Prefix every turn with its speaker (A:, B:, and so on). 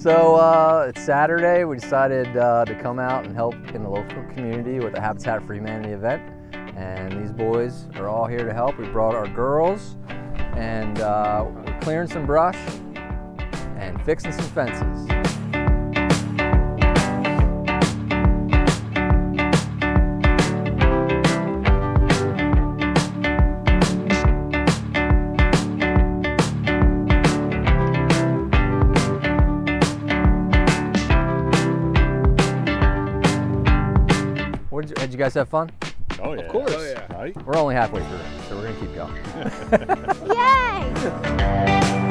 A: So it's Saturday. We decided to come out and help in the local community with the Habitat for Humanity event. And these boys are all here to help. We brought our girls, and we're clearing some brush and fixing some fences. Did you guys have fun?
B: Oh yeah.
C: Of course.
B: Oh, yeah. Right?
A: We're only halfway through, so we're gonna keep going.
D: Yay!